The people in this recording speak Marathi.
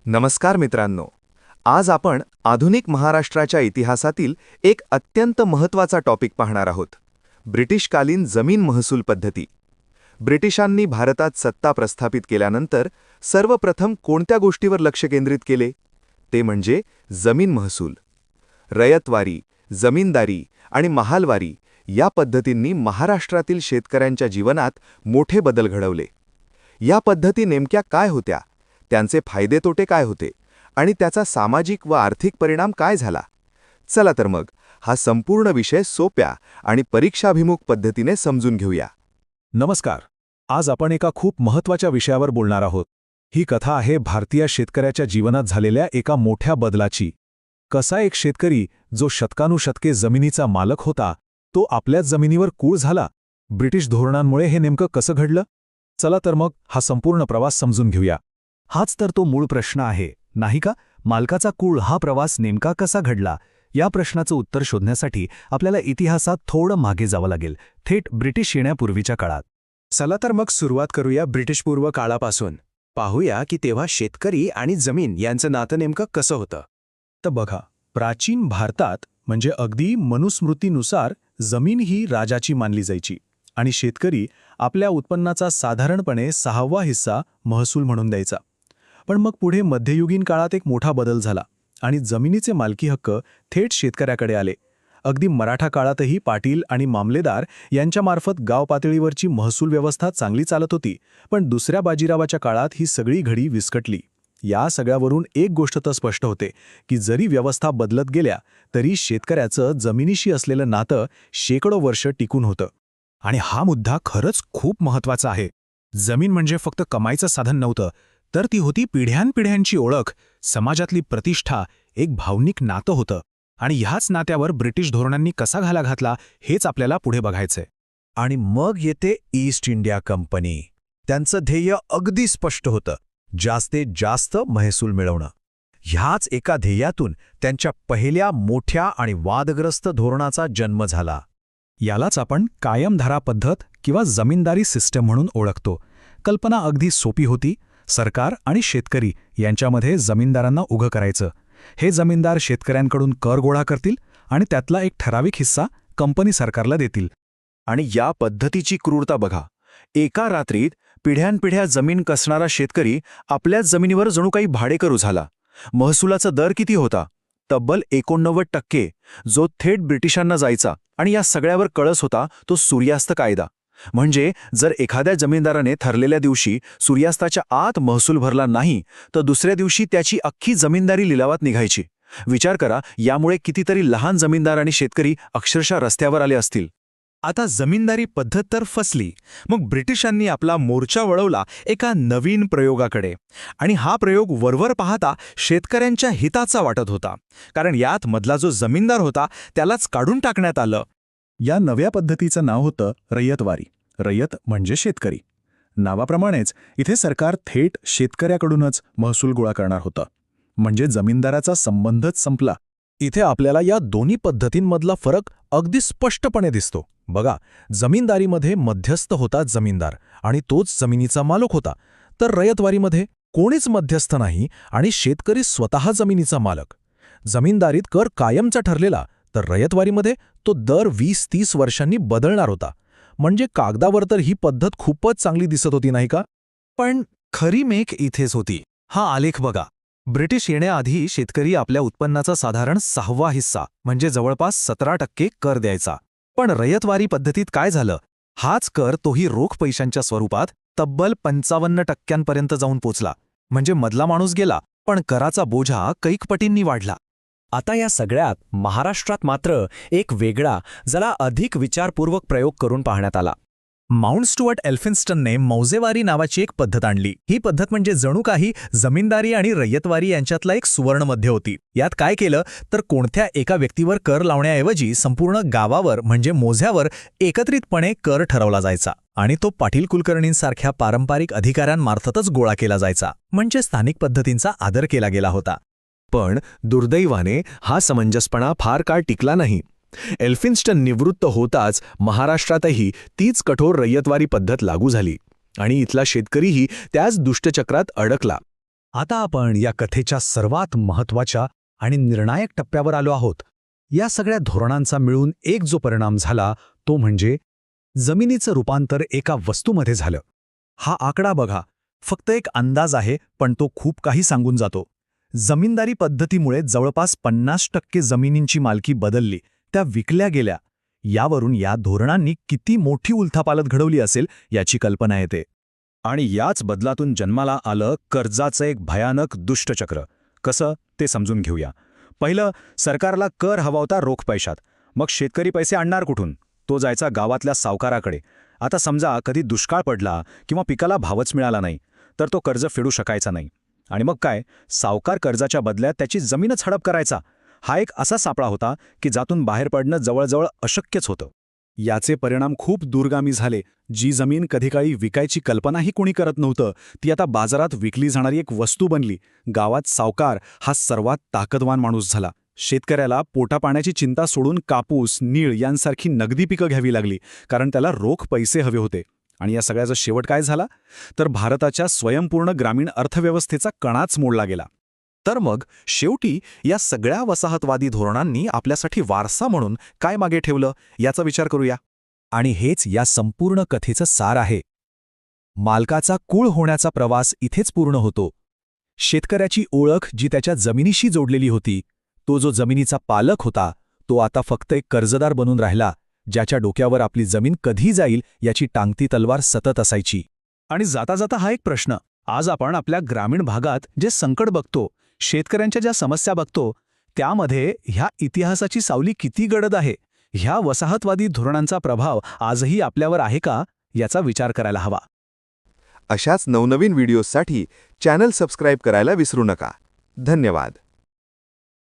नमस्कार मित्रांनो. आज आपण आधुनिक महाराष्ट्राच्या इतिहासातील एक अत्यंत महत्त्वाचा टॉपिक पाहणार आहोत. ब्रिटिशकालीन जमीन महसूल पद्धती. ब्रिटिशांनी भारतात सत्ता प्रस्थापित केल्यानंतर सर्वप्रथम कोणत्या गोष्टीवर लक्ष केंद्रित केले? ते म्हणजे जमीन महसूल. रयतवारी, जमीनदारी आणि महालवारी या पद्धतींनी महाराष्ट्रातील शेतकऱ्यांच्या जीवनात मोठे बदल घडवले. या पद्धती नेमक्या काय होत्या? त्यांचे फायदे तोटे काय होते आणि त्याचा सामाजिक व आर्थिक परिणाम काय झाला? चला तर मग हा संपूर्ण विषय सोप्या आणि परीक्षाभिमुख पद्धतीने समजून घेऊया. नमस्कार. आज आपण एका खूप महत्त्वाच्या विषयावर बोलणार आहोत. ही कथा आहे भारतीय शेतकऱ्याच्या जीवनात झालेल्या एका मोठ्या बदलाची. कसा एक शेतकरी जो शतकानुशतके जमिनीचा मालक होता, तो आपल्याच जमिनीवर कूळ झाला. ब्रिटिश धोरणांमुळे हे नेमकं कसं घडलं? चला तर मग हा संपूर्ण प्रवास समजून घेऊया. हाच तर तो मूळ प्रश्न आहे, नाही का? मालकाचा कूळ हा प्रवास नेमका कसा घडला? या प्रश्नाचं उत्तर शोधण्यासाठी आपल्याला इतिहासात थोडं मागे जावं लागेल, थेट ब्रिटिश येण्यापूर्वीच्या काळात. चला तर मग सुरुवात करूया ब्रिटिशपूर्व काळापासून. पाहूया की तेव्हा शेतकरी आणि जमीन यांचं नातं नेमकं कसं होतं. तर बघा, प्राचीन भारतात म्हणजे अगदी मनुस्मृतीनुसार जमीन ही राजाची मानली जायची आणि शेतकरी आपल्या उत्पन्नाचा साधारणपणे 6वा हिस्सा महसूल म्हणून द्यायचा. पण मग पुढे मध्ययुगीन काळात एक मोठा बदल झाला आणि जमिनीचे मालकी हक्क थेट शेतकऱ्याकडे आले. अगदी मराठा काळातही पाटील आणि मामलेदार यांच्यामार्फत गाव पातळीवरची महसूल व्यवस्था चांगली चालत होती. पण दुसऱ्या बाजीरावाच्या काळात ही सगळी घडी विस्कटली. या सगळ्यावरून एक गोष्ट तर स्पष्ट होते की जरी व्यवस्था बदलत गेल्या तरी शेतकऱ्याचं जमिनीशी असलेलं नातं शेकडो वर्ष टिकून होतं. आणि हा मुद्दा खरंच खूप महत्त्वाचा आहे. जमीन म्हणजे फक्त कमाईचं साधन नव्हतं, तर ती होती पिढ्यानपिढ्यांची ओळख, समाजातली प्रतिष्ठा, एक भावनिक नातं होतं. आणि ह्याच नात्यावर ब्रिटिश धोरणांनी कसा घाला घातला हेच आपल्याला पुढे बघायचंय. आणि मग येते ईस्ट इंडिया कंपनी. त्यांचं ध्येय अगदी स्पष्ट होतं, जास्तीत जास्त महसूल मिळवणं. ह्याच एका ध्येयातून त्यांच्या पहिल्या मोठ्या आणि वादग्रस्त धोरणाचा जन्म झाला. यालाच आपण कायमधारा पद्धत किंवा जमीनदारी सिस्टम म्हणून ओळखतो. कल्पना अगदी सोपी होती. सरकार आणि शेतकरी यांच्यामध्ये जमीनदारांना उभं करायचं. हे जमीनदार शेतकऱ्यांकडून कर गोळा करतील आणि त्यातला एक ठराविक हिस्सा कंपनी सरकारला देतील. आणि या पद्धतीची क्रूरता बघा. एका रात्रीत पिढ्यानपिढ्या जमीन कसणारा शेतकरी आपल्याच जमिनीवर जणू काही भाडेकरू झाला. महसुलाचा दर किती होता? तब्बल 89%, जो थेट ब्रिटिशांना जायचा. आणि या सगळ्यावर कळस होता तो सूर्यास्त कायदा. म्हणजे जर एखाद्या जमीनदाराने ठरलेल्या दिवशी सूर्यास्ताच्या आत महसूल भरला नाही तर दुसऱ्या दिवशी त्याची अख्खी जमीनदारी लिलावात निघायची. विचार करा, यामुळे कितीतरी लहान जमीनदार आणि शेतकरी अक्षरशः रस्त्यावर आले असतील. आता जमीनदारी पद्धत तर फसली. मग ब्रिटिशांनी आपला मोर्चा वळवला एका नवीन प्रयोगाकडे. आणि हा प्रयोग वरवर पाहता शेतकऱ्यांच्या हिताचा वाटत होता, कारण यात मधला जो जमीनदार होता त्यालाच काढून टाकण्यात आलं. या नव्या पद्धतीचं नाव होतं रयतवारी. रयत म्हणजे शेतकरी. नावाप्रमाणेच इथे सरकार थेट शेतकऱ्याकडूनच महसूल गोळा करणार होतं. म्हणजे जमीनदाराचा संबंधच संपला. इथे आपल्याला या दोन्ही पद्धतींमधला फरक अगदी स्पष्टपणे दिसतो. बघा, जमीनदारीमध्ये मध्यस्थ होता जमीनदार आणि तोच जमिनीचा मालक होता. तर रयतवारीमध्ये कोणीच मध्यस्थ नाही आणि शेतकरी स्वतः जमिनीचा मालक. जमीनदारीत कर कायमचा ठरलेला, तर रयतवारीमध्ये तो दर 20-30 वर्षांनी बदलणार होता. म्हणजे कागदावर तर ही पद्धत खूपच चांगली दिसत होती, नाही का? पण खरी मेख इथेच होती. हा आलेख बघा. ब्रिटिश येण्याआधी शेतकरी आपल्या उत्पन्नाचा साधारण 6वा हिस्सा म्हणजे जवळपास 17% कर द्यायचा. पण रयतवारी पद्धतीत काय झालं? हाच कर तोही रोख पैशांच्या स्वरूपात तब्बल 55% जाऊन पोचला. म्हणजे मधला माणूस गेला, पण कराचा बोझा कैकपटींनी वाढला. आता या सगळ्यात महाराष्ट्रात मात्र एक वेगळा, जरा अधिक विचारपूर्वक प्रयोग करून पाहण्यात आला. माउंट स्टुअर्ट एल्फिन्स्टनने मौजेवारी नावाची एक पद्धत आणली. ही पद्धत म्हणजे जणू काही जमीनदारी आणि रयतवारी यांच्यातला एक सुवर्णमध्य होती. यात काय केलं तर कोणत्या एका व्यक्तीवर कर लावण्याऐवजी संपूर्ण गावावर म्हणजे मोझ्यावर एकत्रितपणे कर ठरवला जायचा आणि तो पाटील कुलकर्णींसारख्या पारंपरिक अधिकाऱ्यांमार्फतच गोळा केला जायचा. म्हणजे स्थानिक पद्धतींचा आदर केला गेला होता. पण दुर्दैवाने हा समंजसपणा फार काळ टिकला नाही. एल्फिन्स्टन निवृत्त होताच महाराष्ट्रातही तीच कठोर रयतवारी पद्धत लागू झाली आणि इथला शेतकरीही त्याच दुष्टचक्रात अडकला. आता आपण या कथेच्या सर्वात महत्त्वाच्या आणि निर्णायक टप्प्यावर आलो आहोत. या सगळ्या धोरणांचा मिळून एक जो परिणाम झाला तो म्हणजे जमिनीचं रूपांतर एका वस्तूमध्ये झालं. हा आकडा बघा, फक्त एक अंदाज आहे पण तो खूप काही सांगून जातो. जमीनदारी पद्धतीमुळे जवळपास 50% जमिनींची मालकी बदलली, त्या विकल्या गेल्या. यावरून या धोरणांनी किती मोठी उलथापालथ घडवली असेल याची कल्पना येते. आणि याच बदलातून जन्माला आलं कर्जाचं एक भयानक दुष्टचक्र. कसं ते समजून घेऊया. पहिलं, सरकारला कर हवा होता रोख पैशात. मग शेतकरी पैसे आणणार कुठून? तो जायचा गावातल्या सावकाराकडे. आता समजा कधी दुष्काळ पडला किंवा पिकाला भावच मिळाला नाही, तर तो कर्ज फेडू शकायचा नाही. आणि मग काय, सावकार कर्जाच्या बदल्यात त्याची जमीनच हडप करायचा. हा एक असा सापळा होता की ज्यातून बाहेर पडणं जवळजवळ अशक्यच होतं. याचे परिणाम खूप दूरगामी झाले. जी जमीन कधीकाळी विकायची कल्पनाही कोणी करत नव्हतं, ती आता बाजारात विकली जाणारी एक वस्तू बनली. गावात सावकार हा सर्वात ताकदवान माणूस झाला. शेतकऱ्याला पोटापाण्याची चिंता सोडून कापूस, नीळ यांसारखी नगदी पिकं घ्यावी लागली, कारण त्याला रोख पैसे हवे होते. आणि या सगळ्याचा शेवट काय झाला? तर भारताच्या स्वयंपूर्ण ग्रामीण अर्थव्यवस्थेचा कणाच मोडला गेला. तर मग शेवटी या सगळ्या वसाहतवादी धोरणांनी आपल्यासाठी वारसा म्हणून काय मागे ठेवलं याचा विचार करूया. आणि हेच या संपूर्ण कथेचं सार आहे. मालकाचा कूळ होण्याचा प्रवास इथेच पूर्ण होतो. शेतकऱ्याची ओळख जी त्याच्या जमिनीशी जोडलेली होती, तो जो जमिनीचा पालक होता, तो आता फक्त एक कर्जदार बनून राहिला, ज्याच्या डोक्यावर आपली जमीन कधी जाईल याची टांगती तलवार सतत असायची. आणि जाता जाता हा एक प्रश्न. आज आपण आपल्या ग्रामीण भागात जे संकट बघतो, शेतकऱ्यांच्या ज्या समस्या बघतो, त्यामध्ये ह्या इतिहासाची सावली किती गडद आहे? ह्या वसाहतवादी धोरणांचा प्रभाव आजही आपल्यावर आहे का, याचा विचार करायला हवा. अशाच नवनवीन व्हिडिओजसाठी चॅनल सबस्क्राईब करायला विसरू नका. धन्यवाद.